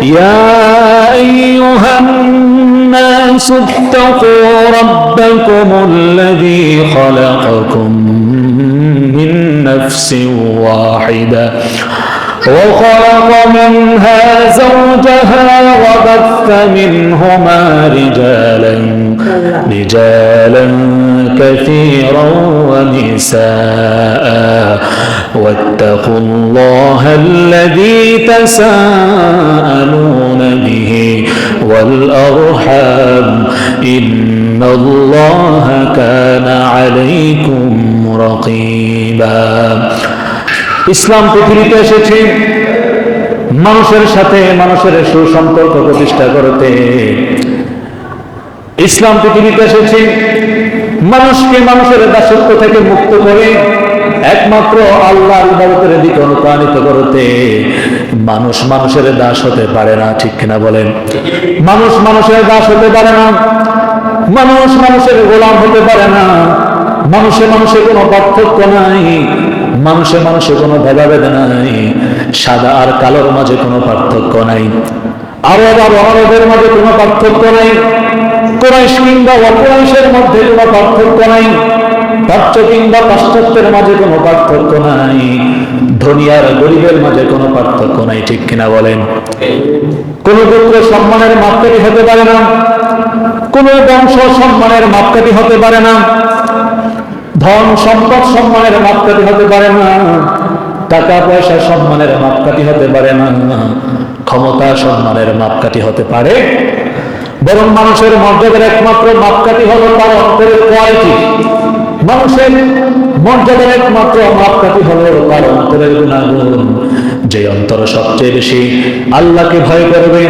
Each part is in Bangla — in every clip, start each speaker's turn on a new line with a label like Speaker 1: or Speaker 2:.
Speaker 1: ইয়া আইয়ুহান নাস ইত্তাকু রাব্বাকুমুল্লাযী খালাকাকুম মিন নাফসিন ওয়াহিদা وخلق منها زوجها وبث منهما رجالا كثيرا ونساء واتقوا الله الذي تساءلون به والأرحام إن الله كان عليكم رقيبا ইসলাম পৃথিবীতে এসেছে মানুষের সাথে মানুষের সুসম্পর্ক প্রতিষ্ঠা করতে। ইসলাম পৃথিবীতে এসেছে মানুষকে মানুষের দাসত্ব থেকে মুক্ত করে একমাত্র আল্লাহর ইবাদতের দিকে অনুপ্রাণিত করতে। মানুষ মানুষের দাস হতে পারে না, ঠিক কিনা বলেন? মানুষ মানুষের দাস হতে পারে না, মানুষ মানুষের গোলাম হতে পারে না। মানুষে মানুষের কোনো পার্থক্য নাই, মানুষে মানুষে কোনো ভেদাভেদ নাই, সাদা আর কালোর মাঝে কোনো পার্থক্য নাই, আরব আর অরবের মাঝে কোনো পার্থক্য নাই, কুরাইশ কিংবা অকুরাইশের মধ্যে কোনো পার্থক্য নাই, প্রাচ্য কিংবা পাশ্চাত্যের মাঝে কোনো পার্থক্য নাই, ধনী আর গরিবের মাঝে কোনো পার্থক্য নাই, ঠিক কিনা বলেন? কোন গোত্র সম্মানের মাপকাঠি হতে পারে না, কোন বংশ সম্মানের মাপকাঠি হতে পারে না, ধন সম্পদ সম্মানের মাপকাঠি হতে পারে না, টাকা পয়সা সম্মানের মাপকাঠি হতে পারে না, ক্ষমতা সম্মানের মাপকাঠি হতে পারে। বরং মানুষের মর্যাদার একমাত্র মাপকাঠি হলো তার অন্তরের কোয়ালিটি। মানুষের মর্যাদার একমাত্র মাপকাঠি হলো তার অন্তরের গুণাগুণ। যে অন্তর সবচেয়ে বেশি আল্লাহকে ভয় করবে,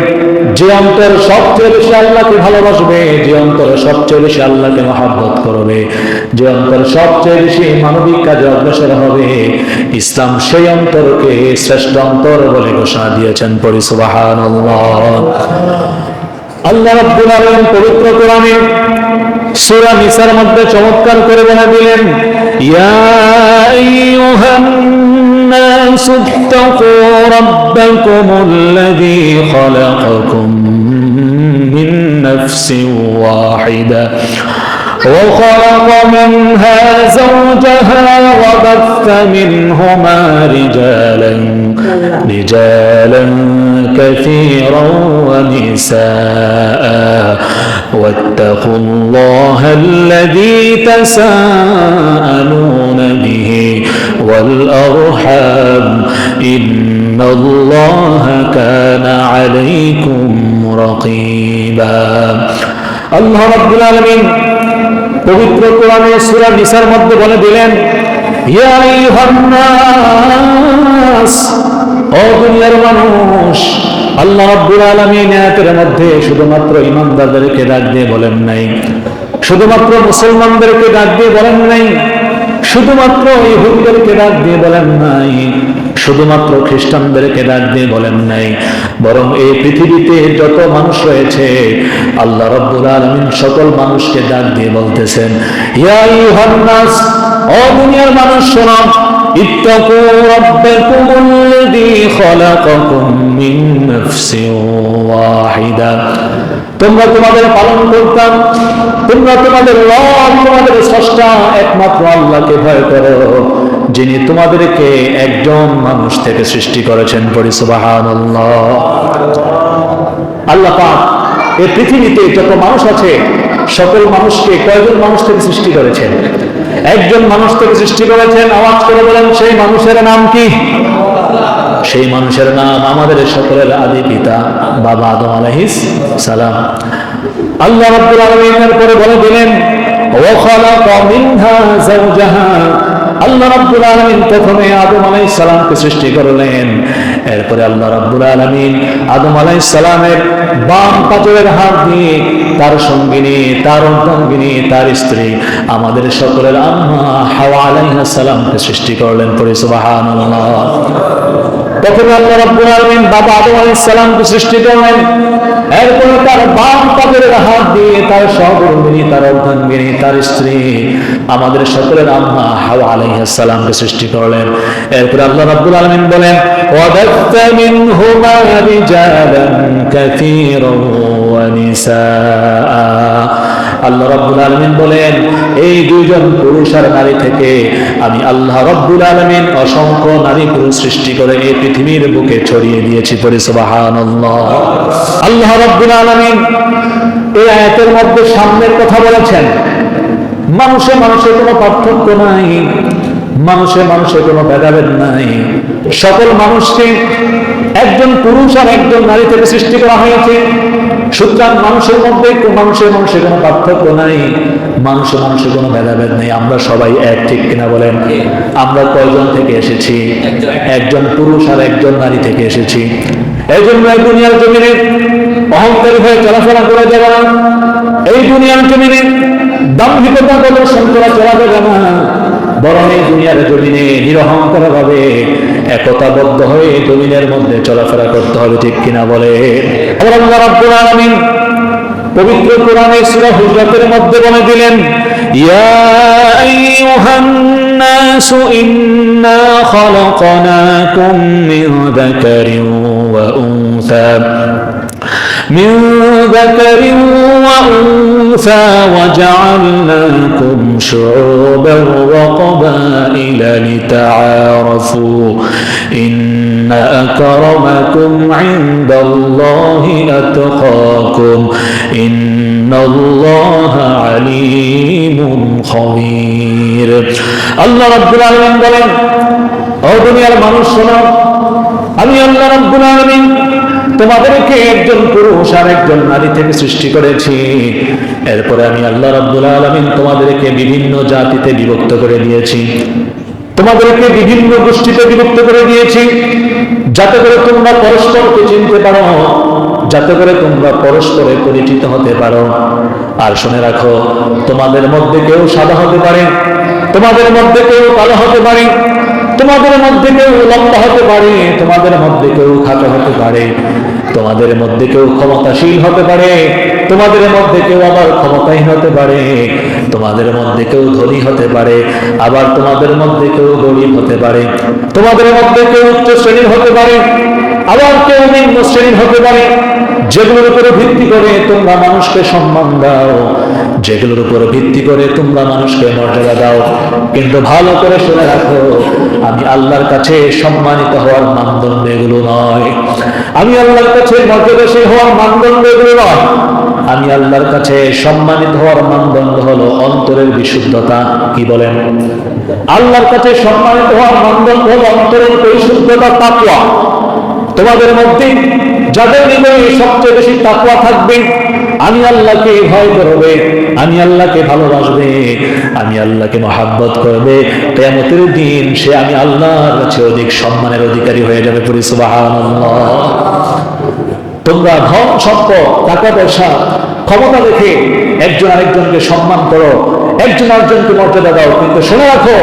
Speaker 1: যে অন্তর সবচেয়ে বেশি আল্লাহকে ভালোবাসবে, যে অন্তর সবচেয়ে বেশি আল্লাহকে মহব্বত করবে, যে অন্তর সবচেয়ে বেশি মানবিক কাজে অগ্রসর হবে, ইসলাম সেই অন্তরকে শ্রেষ্ঠ অন্তর বলে ঘোষণা দিয়েছেন। পড়ি সুবহানাল্লাহ। আল্লাহ রাব্বুল আলামিন পবিত্র কোরআনে সূরা নিসার মধ্যে চমৎকার করে বলে দিলেন, ইয়া আইয়ুহান নাস ইত্তাকু রাব্বাকুমুল্লাযী খালাকাকুম মিন নাফসিন ওয়াহিদা وخلق منها زوجها وبث منهما رجالا كثيرا ونساء واتقوا الله الذي تساءلون به والأرحام إن الله كان عليكم رقيبا। আল্লাহ রাব্বুল আলামিন পবিত্র কোরআনে সূরা নিসার মধ্যে বলে দিলেন, ইয়া আইয়ুহান নাস, ও দুনিয়ার মানুষ। আল্লাহ রাব্বুল আলামিন আয়াতের মধ্যে শুধুমাত্র ঈমানদারদেরকে ডাক দিয়ে বলেন নাই, শুধুমাত্র মুসলমানদেরকে ডাক দিয়ে বলেন নাই, শুধুমাত্র ইহুদিদেরকে ডাক দিয়ে বলেন নাই, শুধুমাত্র খ্রিস্টানদেরকে ডাক দিয়ে বলেন নাই, বরং এই পৃথিবীতে যত মানুষ রয়েছে আল্লাহ রাব্বুল আলামিন সকল মানুষকে ডাক দিয়ে বলতেছেন, ইয়া আইয়ুহান নাস, ও দুনিয়ার মানুষ শোনো, ইত্তাকু রাব্বাকুমুল্লাযী খালাকাকুম মিন নাফসিন ওয়াহিদা, তোমরা তোমাদের পালন করতাম, তোমরা তোমাদের রব, তোমাদের স্রষ্টা একমাত্র আল্লাহকে ভয় করো, যিনি তোমাদেরকে একজন মানুষ থেকে সৃষ্টি করেছেন। পড়ি সুবহানাল্লাহ। আল্লাহ পাক এই পৃথিবীতে যত মানুষ আছে সকল মানুষকে কয়জন মানুষ থেকে সৃষ্টি করেছেন? একজন মানুষ থেকে সৃষ্টি করেছেন। আওয়াজ করে বলেন, সেই মানুষের নাম কি? সেই মানুষের নাম আমাদের সকলের আদি পিতা বাবা আদম আলাইহিস সালাম। আল্লাহ রাব্বুল আলামিন পরে বলে দিলেন, ওয়া খালাকা মিনহা যাওজাহা, আল্লাহ রাব্বুল আলামিন প্রথমে আদম আলাইহিস সালামকে সৃষ্টি করলেন। এরপরে আল্লাহ রাব্বুল আলামিন আদম আলাইহিস সালামের বাম পাঁজরের হাত দিয়ে তার সঙ্গিনী, তার অর্ধাঙ্গিনী, তার স্ত্রী, আমাদের সকলের আম্মা হাওয়া আলাইহিস সালামকে সৃষ্টি করলেন। পড়ি সুবহানাল্লাহ। প্রথমে আল্লাহ রাব্বুল আলামিন বাবা আদম আলাইহিস সালামকে সৃষ্টি করলেন, এরপরে তার বাম পায়ের হাত দিয়ে তার সহধর্মিণী, তার অর্ধাঙ্গিনী, তার স্ত্রী, আমাদের সকলের আম্মা হাওয়া আলাইহিস সালামকে সৃষ্টি করলেন। এরপরে আল্লাহ রাব্বুল আলামিন বলেন, ওয়াবাথা মিনহুমা রিজালান কাসীরান ওয়া নিসাআ। আল্লাহ রাব্বুল আলামিন বলেন, এই দুইজন পুরুষ আর নারী থেকে আমি আল্লাহ রাব্বুল আলামিন অসংখ্য নারী পুরুষ সৃষ্টি করে এই পৃথিবীর বুকে ছড়িয়ে দিয়েছি। পড়ি সুবহানাল্লাহ। আল্লাহ রাব্বুল আলামিন এই আয়াতের মধ্যে সামনের কথা বলেছেন, মানুষে মানুষের কোনো পার্থক্য নাই, মানুষে মানুষের কোনো ভেদাভেদ নাই, সকল মানুষকে একজন পুরুষ আর একজন নারী থেকে সৃষ্টি করা হয়েছে। সুতরাং মানুষের মধ্যে মানুষের কোনো পার্থক্য নাই, মানুষের কোনো ভেদাভেদ নেই, আমরা সবাই এক, ঠিক কিনা বলেন? আমরা কয়জন থেকে এসেছি? একজন পুরুষ আর একজন নারী থেকে এসেছি। এই জন্য এই দুনিয়ার জমিনে অহংকারী হয়ে চলাফেরা করে যাবে না, এই দুনিয়ার জমিনে দাম্ভিকতা প্রদর্শন করা চলা যাবে না, বরং এই দুনিয়ার জমিনে নিরহংকার ভাবে একতাবদ্ধ হয়ে জমিনের মধ্যে চলাফেরা করতে হবে, ঠিক কিনা বলে? আল্লাহ রাব্বুল আলামিন পবিত্র কোরআনে সূরা হুজরাতের মধ্যে বলে দিলেন, ইয়া আইয়ুহান নাসু ইন্না খালাকনাকুম মিন যাকারিন ওয়া উনসা من ذكر وأنثى وجعلناكم شعوبا وقبائل لتعارفوا إن أكرمكم عند الله أتقاكم إن الله عليم خبير। الله رب العالمين বলেন, ও দুনিয়ার মানুষ শোনো, আমি আল্লাহ রাব্বুল আলামিন তোমাদেরকে একজন পুরুষ আর একজন নারী থেকে সৃষ্টি করেছি। এরপরে আমি আল্লাহ রাব্বুল আলামিন তোমাদেরকে বিভিন্ন জাতিতে বিভক্ত করে দিয়েছি, তোমাদেরকে বিভিন্ন গোষ্ঠীতে বিভক্ত করে দিয়েছি, যাতে করে তোমরা পরস্পরকে চিনতে পারো, যাতে করে তোমরা পরস্পরে পরিচিত হতে পারো। আর শুনে রাখো, তোমাদের মধ্যে কেউ সাদা হতে পারে, তোমাদের মধ্যে কেউ কালো হতে পারে, তোমাদের মধ্যে কেউ লম্বা হতে পারে, তোমাদের মধ্যে কেউ খাটো হতে পারে, তোমাদের মধ্যে কেউ ক্ষমতাশীল হতে পারে, তোমাদের মধ্যে কেউ আবার ক্ষমতাহীন হতে পারে, তোমাদের মধ্যে কেউ ধনী হতে পারে, আবার তোমাদের মধ্যে কেউ গরিব হতে পারে, তোমাদের মধ্যে কেউ উচ্চ শ্রেণীর হতে পারে, আবার কেউ নিম্ন শ্রেণীর হতে পারে। যেগুলোর উপরে ভিত্তি করে তোমরা মানুষকে সম্মান দাও, যেগুলোর উপর ভিত্তি করে তোমরা মানুষকে মর্যাদা দাও, কিন্তু ভালো করে শুনে রাখো, আমি আল্লাহর কাছে সম্মানিত হওয়ার মানদণ্ড এগুলো নয়, আমি আল্লাহর কাছে মর্যাদাশীল হওয়ার মানদণ্ড এগুলো নয়। আমি আল্লাহর কাছে সম্মানিত হওয়ার মানদণ্ড হলো অন্তরের বিশুদ্ধতা। কি বলেন? আল্লাহর কাছে সম্মানিত হওয়ার মানদণ্ড হলো অন্তরের পরিশুদ্ধতা, তাকওয়া। তোমাদের মধ্যে যাদের হৃদয়ে সবচেয়ে বেশি তাকওয়া থাকবে, আমি আল্লাহকে ভয় করবে, আমি আল্লাহকে ভালোবাসবে, আমি আল্লাহকে মহাব্বত করবে, কিয়ামতের দিন সে আমি আল্লাহর কাছে অধিক সম্মানের অধিকারী হয়ে যাবে। পড়ি সুবহানাল্লাহ। তোমরা ধন সম্পদ, টাকা পয়সা, ক্ষমতা দেখে একজন আরেকজনকে সম্মান করো, একজন আরেকজনকে মর্যাদা দাও, কিন্তু শুনে রাখো,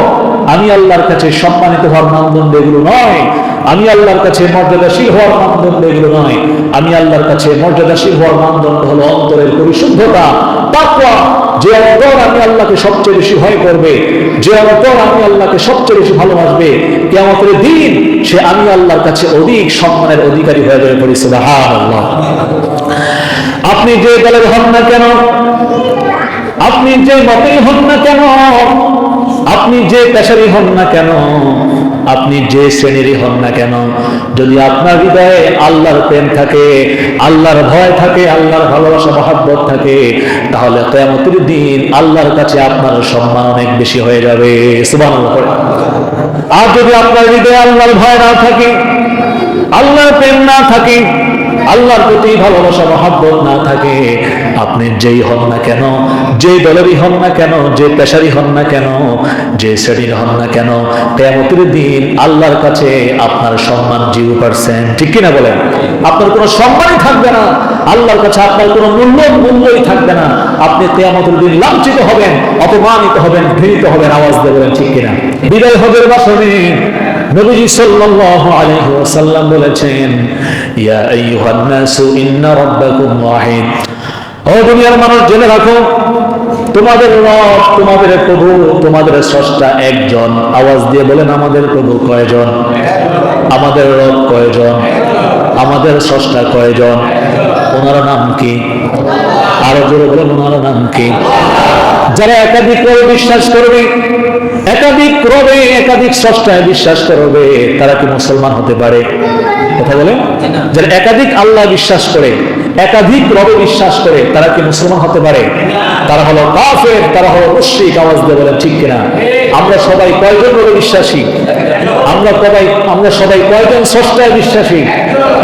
Speaker 1: আমি আল্লাহর কাছে সম্মানিত হওয়ার মানদণ্ড এগুলো নয়, আমি আল্লাহর কাছে মর্যাদাশীল হওয়ার মানদণ্ড এগুলো নয়। আমি আল্লাহর কাছে মর্যাদাশীল হওয়ার মানদণ্ড হলো অন্তরের পরিশুদ্ধতা, তাকওয়া। যে অন্তর আমি আল্লাহকে সবচেয়ে বেশি ভয় করবে, যে অন্তর আমি আল্লাহকে সবচেয়ে বেশি ভালোবাসবে, কিয়ামতের দিন সে আমি আল্লাহর কাছে অধিক সম্মানের অধিকারী হয়ে যাবে। পড়ি সুবহানাল্লাহ। আপনি যে দলের হন না কেন, আপনি যে মতেই হন না কেন, আপনি যে পেশারই হন না কেন, আপনি যে শ্রেণীরই হন না কেন, যদি আপনার হৃদয়ে আল্লাহর প্রেম থাকে, আল্লাহর ভয় থাকে, আল্লাহর ভালোবাসা মহব্বত থাকে, তাহলে কিয়ামতের দিন আল্লাহর কাছে আপনার সম্মান অনেক বেশি হয়ে যাবে। সুবহানাল্লাহ। আর যদি আপনার হৃদয়ে আল্লাহর ভয় না থাকে, আল্লাহর প্রেম না থাকে, আল্লাহর প্রতি ভালোবাসা মহব্বত না থাকে, আপনি যেই হন না কেন, যে দলেরই হন না কেন, যে পেশারই হন না কেন, যে শ্রেণীর হন না কেন, কিয়ামতের দিন আল্লাহর কাছে আপনার সম্মান 0%। ঠিক কিনা বলেন? আপনার কোনো সম্মানই থাকবে না, আল্লাহর কাছে আপনার কোনো মূল্যই থাকবে না। আপনি কিয়ামতের দিন লাঞ্ছিত হবেন, অপমানিত হবেন, ঘৃণিত হবেন। আওয়াজ দিয়ে বলেন ঠিক কিনা? বিদায় হজের ভাষণে নবীজি সাল্লাল্লাহু আলাইহি ওয়াসাল্লাম বলেছেন, ইয়া আইয়ুহান নাসু ইন্না রাব্বাকুম ওয়াহিদ। ও দুনিয়ার মানুষ, জেনে রাখো তোমাদের রব, তোমাদের প্রভু, তোমাদের স্রষ্টা একজন। আওয়াজ দিয়ে বলেন, আমাদের প্রভু কয়জন? আমাদের রব কয়জন? আমাদের স্রষ্টা কয়জন? ওনার নাম কি? আরো জোরে বলেন, ওনার নাম কি? যারা একাধিক রবে বিশ্বাস করবে, একাধিক রবে, একাধিক স্রষ্টায় বিশ্বাস করবে, তারা কি মুসলমান হতে পারে? কথা বলেন। যারা একাধিক আল্লাহ বিশ্বাস করে, একাধিক রবে বিশ্বাস করে, তারা কি মুসলমান হতে পারে? তারা হলো কাফের, তারা হলো মুশরিক। আওয়াজ দিয়ে বলেন ঠিক কিনা? আমরা সবাই কয়জন রবে বিশ্বাসী? আমরা সবাই কয়জন স্রষ্টায় বিশ্বাসী?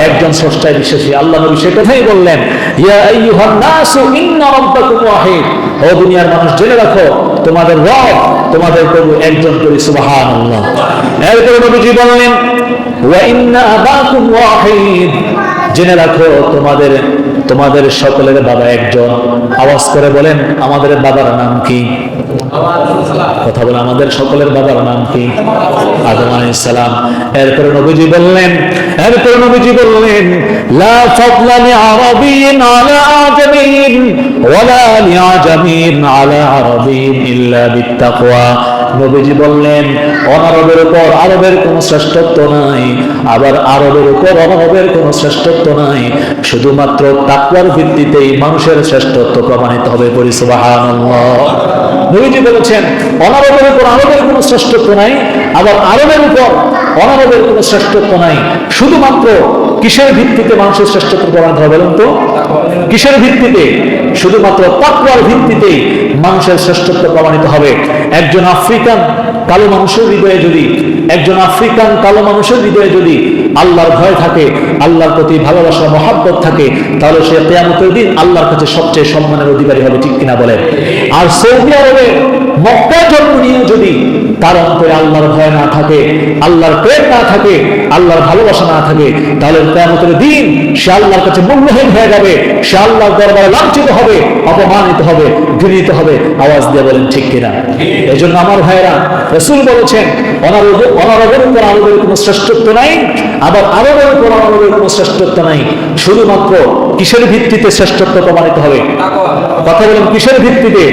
Speaker 1: একজন স্রষ্টায় বিশ্বাসী। আল্লাহ নবী সে কথাই বললেন, ইয়া আইয়ুহান নাসু ইন্না রাব্বাকুম ওয়াহিদ। ও দুনিয়ার মানুষ, জেনে রাখো তোমাদের রব, তোমাদের প্রভু একজন করে। সুবহানাল্লাহ। এরপরে নবীজি বললেন, ওয়া ইন্না আবাকুম ওয়াহিদ। জেনে রাখো তোমাদের সকলের বাবা একজন। আওয়াজ করে বলেন, আমাদের বাবার নাম কি? কথা বলে, আমাদের সকলের বাবার নাম কি? আদম আলাইহিস সালাম। এরপরে নবীজি বললেন, লা ফাদলা লিআরাবিয়্যিন আলা আজামিয়্যিন ওয়ালা লিআজামিয়্যিন আলা আরাবিয়্যিন ইল্লা বিত্তাকওয়া। নবীজি বললেন, অনারবের উপর আরবের কোন শ্রেষ্ঠত্ব নাই, আবার আরবের উপর অনারবের কোন শ্রেষ্ঠত্ব নাই, শুধুমাত্র তাকওয়ার ভিত্তিতেই মানুষের শ্রেষ্ঠত্ব প্রমাণিত হবে। পড়ি সুবহানাল্লাহ। নবীজি বলেছেন, অনারবের উপর আরবের কোন শ্রেষ্ঠত্ব নাই, আবার আরবের উপর অনারবের কোন শ্রেষ্ঠত্ব নাই, শুধুমাত্র কিসের ভিত্তিতে মানুষের শ্রেষ্ঠত্ব প্রমাণিত হবে? বলুন তো, কিসের ভিত্তিতে? শুধুমাত্র তাকওয়ার ভিত্তিতে মানুষের শ্রেষ্ঠত্ব প্রমাণিত হবে। একজন আফ্রিকান কালো মানুষের হৃদয়ে যদি আল্লাহর ভয় থাকে, আল্লাহর প্রতি ভালোবাসা মহব্বত থাকে, তাহলে সে কিয়ামতের দিন আল্লাহর কাছে সবচেয়ে সম্মানের অধিকারী হবে। ঠিক কিনা বলেন? আর সৌদি আরবে মক্কায় জন্ম নিয়ে যদি তার অন্তরে আল্লাহর ভয় না থাকে, আল্লাহর প্রেম না থাকে, আল্লাহর ভালোবাসা না থাকে, তাহলে কিয়ামতের দিন সে আল্লাহর কাছে মূল্যহীন হয়ে যাবে, সে আল্লাহর দরবারে লাঞ্ছিত হবে, অপমানিত হবে, ঘৃণিত হবে। আওয়াজ দিয়ে বলেন ঠিক কিনা? এজন্য আমার ভাইরা, রাসূল বলেছেন, অনারবের উপর আরবের কোনো শ্রেষ্ঠত্ব নাই, আবার আরবের উপর অনারবের কোনো শ্রেষ্ঠত্ব নাই, শুধুমাত্র কিসের ভিত্তিতে শ্রেষ্ঠত্ব প্রমাণিত হবে? কথা বলেন, কিসের ভিত্তিতে?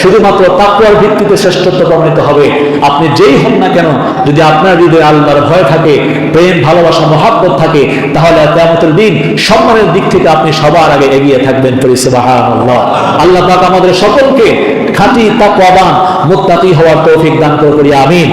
Speaker 1: শুধুমাত্র তাকওয়ার ভিত্তিতে শ্রেষ্ঠত্ব প্রমাণিত হবে। আপনি যেই হন না কেন, যদি আপনার হৃদয়ে আল্লাহর ভয় থাকে, প্রেম, ভালোবাসা, মহব্বত থাকে, তাহলে কিয়ামতের দিন সম্মানের দিক থেকে আপনি সবার আগে এগিয়ে থাকবেন। সুবহানাল্লাহ। আল্লাহ পাক আমাদের সকলকে খাঁটি তাকওয়াবান মুত্তাকি হওয়ার তৌফিক দান করুন। আমিন।